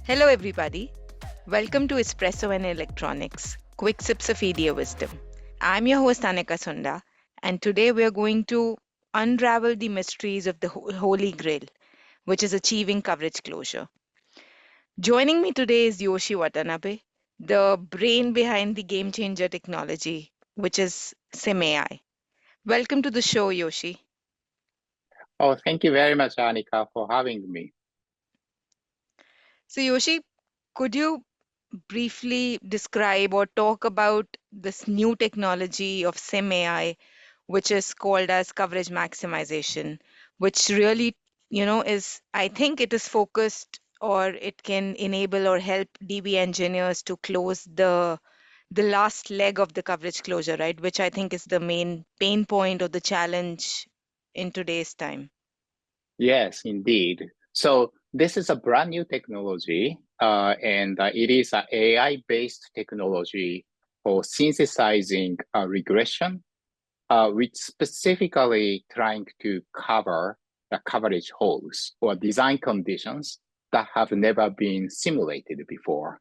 Hello, everybody. Welcome to Espresso and Electronics, quick sips of EDA wisdom. I'm your host, Anika Sunda, and today we're going to unravel the mysteries of the Holy Grail, which is achieving coverage closure. Joining me today is Yoshi Watanabe, the brain behind the game changer technology, which is SimAI. Welcome to the show, Yoshi. Oh, thank you very much, Anika, for having me. So, Yoshi, could you briefly describe or talk about this new technology of SimAI, which is called as coverage maximization, which really, is, I think it is focused or it can enable or help DB engineers to close the last leg of the coverage closure, right? Which I think is the main pain point or the challenge in today's time. Yes, indeed. So this is a brand new technology, and it is an AI-based technology for synthesizing regression, which specifically trying to cover the coverage holes or design conditions that have never been simulated before.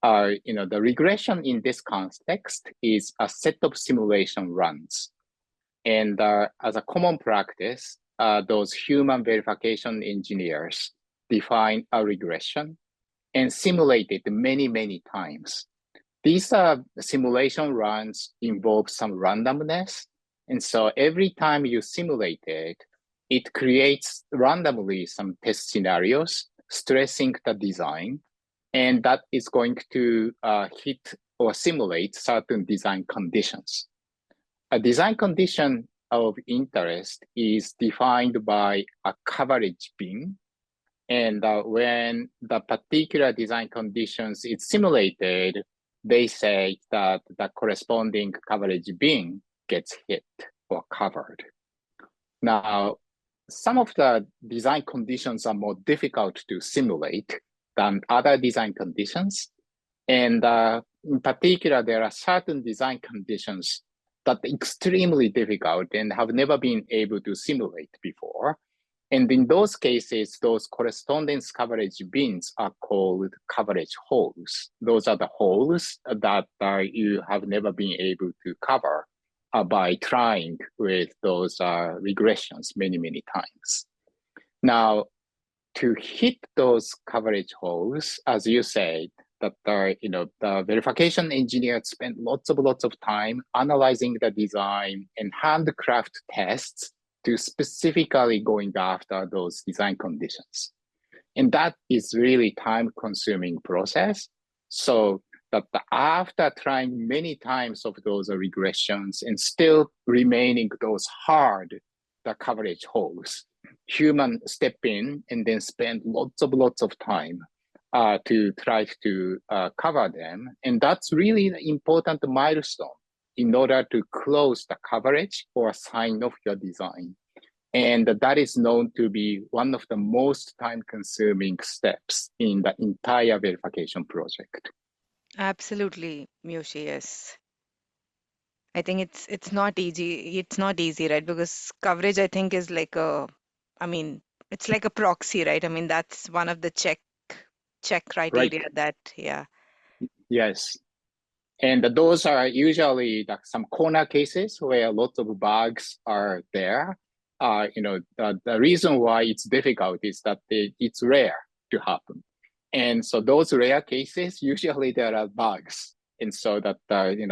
The regression in this context is a set of simulation runs. And as a common practice, those human verification engineers define a regression and simulate it many, many times. These simulation runs involve some randomness. And so every time you simulate it, it creates randomly some test scenarios, stressing the design. And that is going to hit or simulate certain design conditions. A design condition of interest is defined by a coverage bin. And when the particular design conditions is simulated, they say that the corresponding coverage bin gets hit or covered. Now, some of the design conditions are more difficult to simulate than other design conditions. And in particular, there are certain design conditions that are extremely difficult and have never been able to simulate before. And in those cases, those correspondence coverage bins are called coverage holes. Those are the holes that you have never been able to cover by trying with those regressions many, many times. Now, to hit those coverage holes, as you said, that the verification engineers spend lots of time analyzing the design and handcraft tests to specifically going after those design conditions. And that is really time-consuming process. So that after trying many times of those regressions and still remaining those hard the coverage holes, human step in and then spend lots of time to try to cover them. And that's really an important milestone in order to close the coverage or sign off your design. And that is known to be one of the most time-consuming steps in the entire verification project. Absolutely, Yoshi, yes. I think it's not easy. It's not easy, right? Because coverage, I think, is like I mean, it's like a proxy, right? I mean, that's one of the check Right. criteria that, yeah. Yes. And those are usually some corner cases where lots of bugs are there. The reason why it's difficult is that it's rare to happen. And so those rare cases, usually there are bugs. And so that,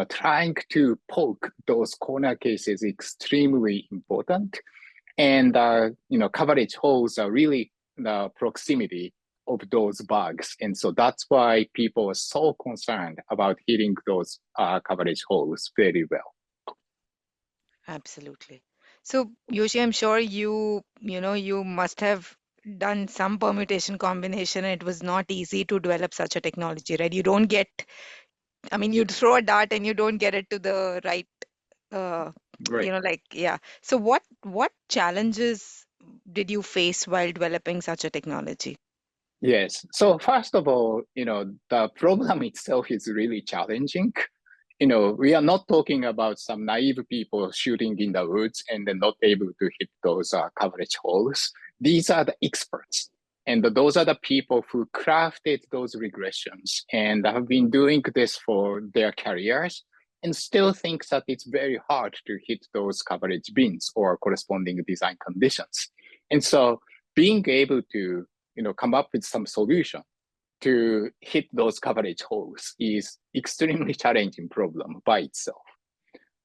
trying to poke those corner cases is extremely important. And, coverage holes are really the proximity of those bugs. And so that's why people are so concerned about hitting those coverage holes very well. Absolutely. So, Yoshi, I'm sure you must have done some permutation combination. It was not easy to develop such a technology, right? You don't get, I mean, you throw a dart and you don't get it to the right, uh, Right. yeah. So what challenges did you face while developing such a technology? Yes. So first of all, the problem itself is really challenging. We are not talking about some naive people shooting in the woods and then not able to hit those coverage holes. These are the experts. And those are the people who crafted those regressions and have been doing this for their careers and still think that it's very hard to hit those coverage bins or corresponding design conditions. And so being able to come up with some solution to hit those coverage holes is extremely challenging problem by itself.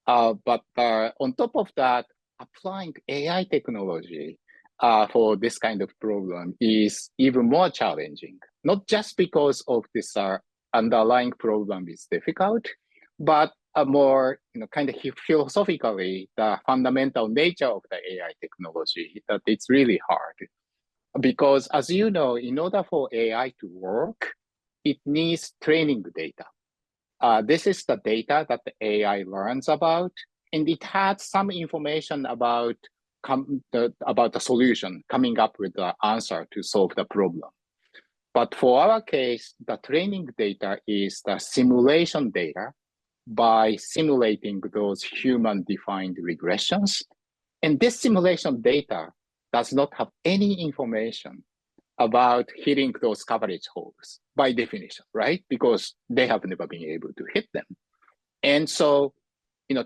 But on top of that, applying AI technology for this kind of problem is even more challenging, not just because of this underlying problem is difficult, but more kind of philosophically, the fundamental nature of the AI technology, that it's really hard. Because as you know, in order for AI to work, it needs training data. This is the data that the AI learns about, and it has some information about the solution, coming up with the answer to solve the problem. But for our case, the training data is the simulation data by simulating those human-defined regressions. And this simulation data does not have any information about hitting those coverage holes by definition, right? Because they have never been able to hit them. And so,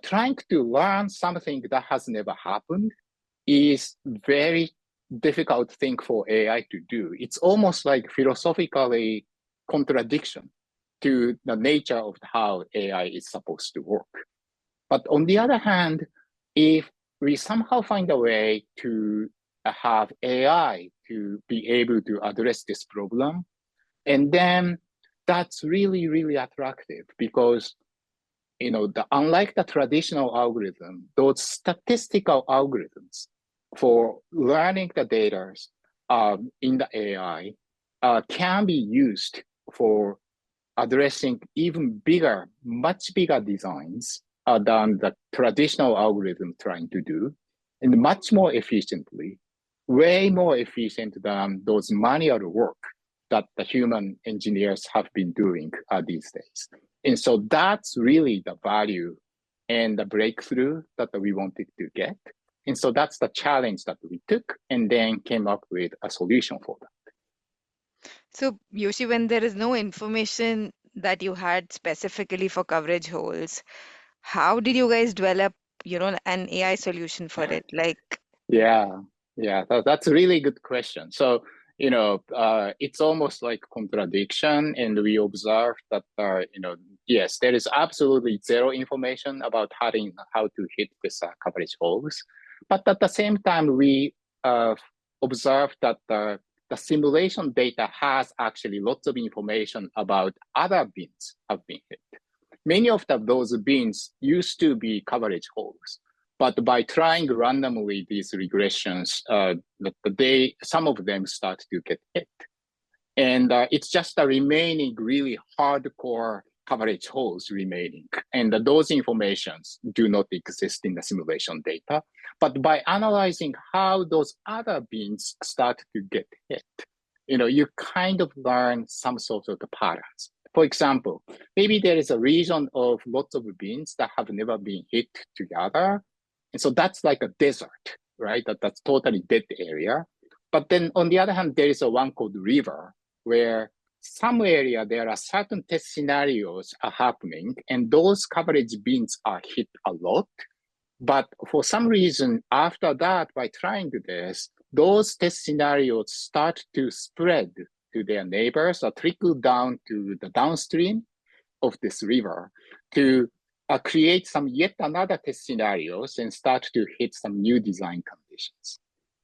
trying to learn something that has never happened is very difficult thing for AI to do. It's almost like philosophically contradiction to the nature of how AI is supposed to work. But on the other hand, if we somehow find a way to have AI to be able to address this problem, and then that's really, really attractive because unlike the traditional algorithm, those statistical algorithms for learning the data in the AI can be used for addressing even bigger, much bigger designs than the traditional algorithm trying to do, and much more efficiently, way more efficient than those manual work that the human engineers have been doing these days. And so that's really the value and the breakthrough that we wanted to get. And so that's the challenge that we took and then came up with a solution for that. So, Yoshi, when there is no information that you had specifically for coverage holes, how did you guys develop, an AI solution for it? Yeah, that's a really good question. So, it's almost like contradiction, and we observed that, yes, there is absolutely zero information about how to hit this coverage holes. But at the same time, we observed that the simulation data has actually lots of information about other bins have been hit. Many of those bins used to be coverage holes. But by trying randomly these regressions, some of them start to get hit. And it's just the remaining really hardcore coverage holes remaining. And those informations do not exist in the simulation data. But by analyzing how those other bins start to get hit, you kind of learn some sort of the patterns. For example, maybe there is a region of lots of bins that have never been hit together. And so that's like a desert, right? That's totally dead area. But then on the other hand, there is a one called river, where some area there are certain test scenarios are happening, and those coverage bins are hit a lot. But for some reason, after that, by trying this, those test scenarios start to spread to their neighbors or trickle down to the downstream of this river to create some yet another test scenarios and start to hit some new design conditions.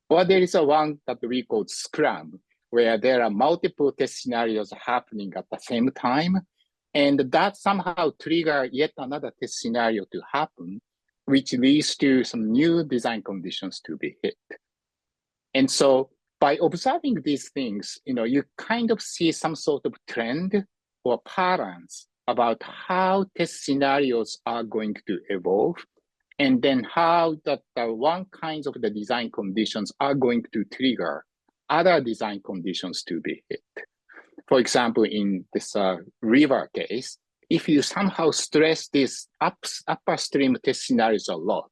Or there is a one that we call scrum, where there are multiple test scenarios happening at the same time. And that somehow trigger yet another test scenario to happen, which leads to some new design conditions to be hit. And so by observing these things, you kind of see some sort of trend or patterns about how test scenarios are going to evolve, and then how the one kinds of the design conditions are going to trigger other design conditions to be hit. For example, in this river case, if you somehow stress these upstream test scenarios a lot,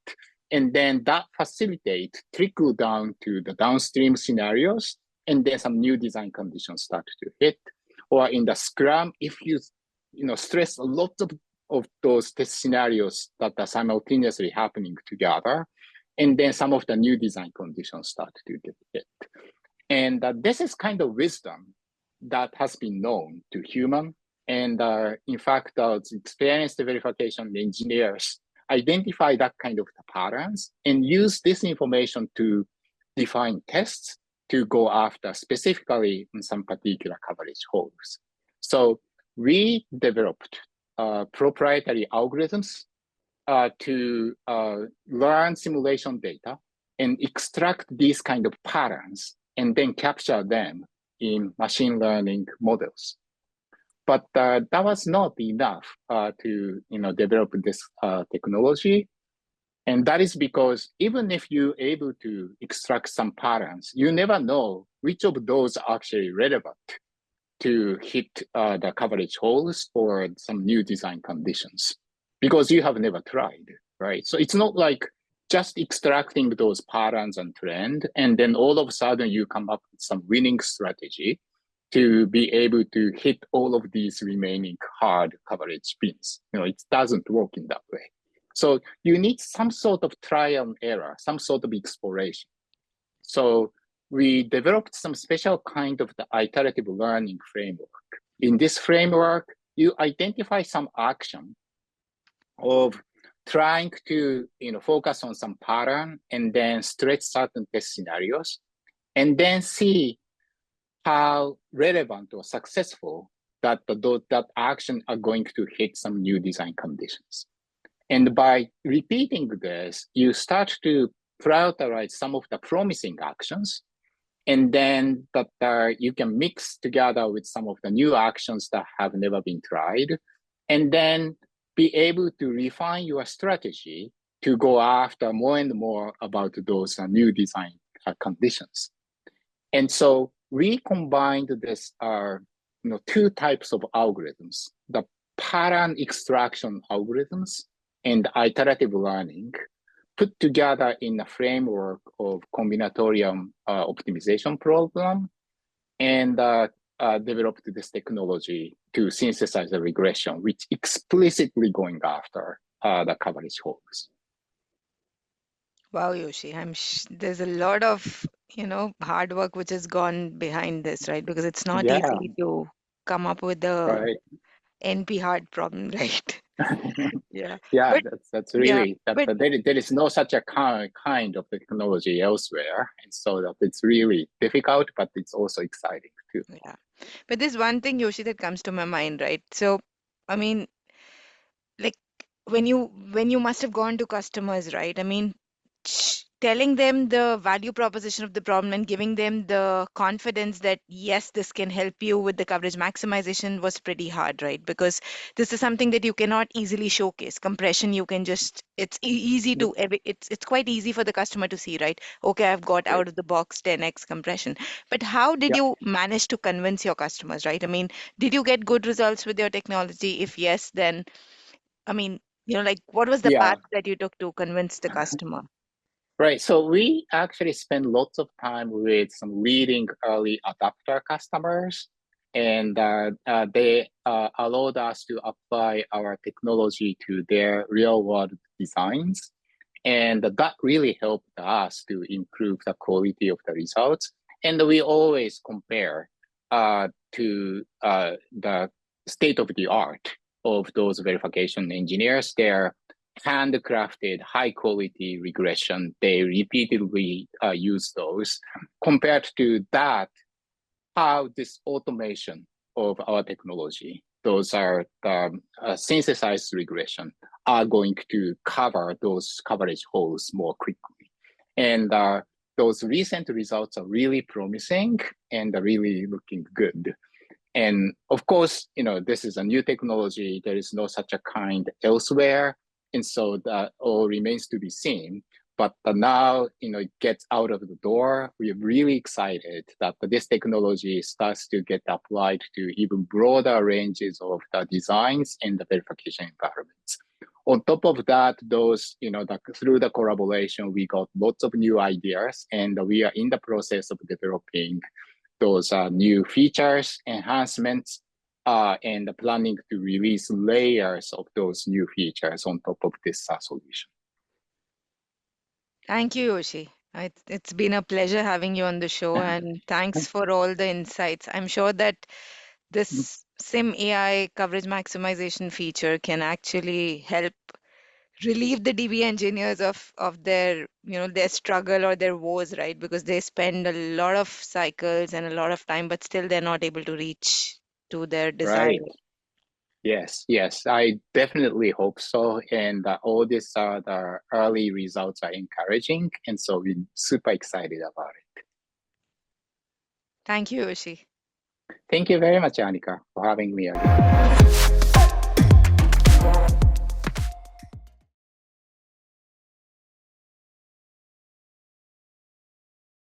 and then that facilitates trickle down to the downstream scenarios, and then some new design conditions start to hit. Or in the Scrum, if you stress a lot of those test scenarios that are simultaneously happening together, and then some of the new design conditions start to get hit. And this is kind of wisdom that has been known to human. And in fact, experienced verification engineers identify that kind of patterns and use this information to define tests to go after specifically in some particular coverage holes. So we developed proprietary algorithms to learn simulation data and extract these kind of patterns and then capture them in machine learning models. But that was not enough to develop this technology. And that is because even if you're able to extract some patterns, you never know which of those are actually relevant to hit the coverage holes or some new design conditions, because you have never tried, right? So it's not like just extracting those patterns and trend, and then all of a sudden you come up with some winning strategy to be able to hit all of these remaining hard coverage pins. It doesn't work in that way. So you need some sort of trial and error, some sort of exploration. So we developed some special kind of the iterative learning framework. In this framework, you identify some action of trying to focus on some pattern and then stretch certain test scenarios, and then see how relevant or successful that action are going to hit some new design conditions. And by repeating this, you start to prioritize some of the promising actions, and then that you can mix together with some of the new actions that have never been tried, and then be able to refine your strategy to go after more and more about those new design conditions. And so we combined this two types of algorithms, the pattern extraction algorithms and iterative learning, put together in a framework of combinatorial optimization problem, and developed this technology to synthesize a regression, which explicitly going after the coverage holes. Wow, Yoshi, there's a lot of, hard work which has gone behind this, right? Because it's not Yeah, easy to come up with a right. NP hard problem, right? Yeah. Yeah, But that's yeah, really that but there is no such a kind of technology elsewhere, and so that it's really difficult, but it's also exciting too. yeah. But there's one thing, Yoshi, that comes to my mind, right? So, I mean, like when you must have gone to customers, right? I mean, telling them the value proposition of the problem and giving them the confidence that yes, this can help you with the coverage maximization was pretty hard, right? Because this is something that you cannot easily showcase. Compression, you can just easy Yep. to it's quite easy for the customer to see, right? Okay, I've got Right. out of the box 10x compression. But how did Yeah. you manage to convince your customers, right? I mean, did you get good results with your technology? If yes, then I mean, like what was the Yeah. path that you took to convince the customer? Right. So we actually spend lots of time with some leading early adopter customers, and they allowed us to apply our technology to their real world designs. And that really helped us to improve the quality of the results. And we always compare to the state of the art of those verification engineers. Their handcrafted high quality regression, they repeatedly use those, compared to that, how this automation of our technology, those are synthesized regression, are going to cover those coverage holes more quickly. And those recent results are really promising and are really looking good. And of course, this is a new technology. There is no such a kind elsewhere. And so that all remains to be seen. But now, it gets out of the door. We're really excited that this technology starts to get applied to even broader ranges of the designs and the verification environments. On top of that, through the collaboration, we got lots of new ideas, and we are in the process of developing those new features, enhancements, and planning to release layers of those new features on top of this solution. Thank you, Yoshi. It's been a pleasure having you on the show, and thanks for all the insights. I'm sure that this Sim AI coverage maximization feature can actually help relieve the DB engineers of their their struggle or their woes, right? Because they spend a lot of cycles and a lot of time, but still they're not able to reach to their Right. desired. Yes, yes, I definitely hope so. And all these the early results are encouraging, and so we're super excited about it. Thank you, Yoshi. Thank you very much, Anika, for having me again.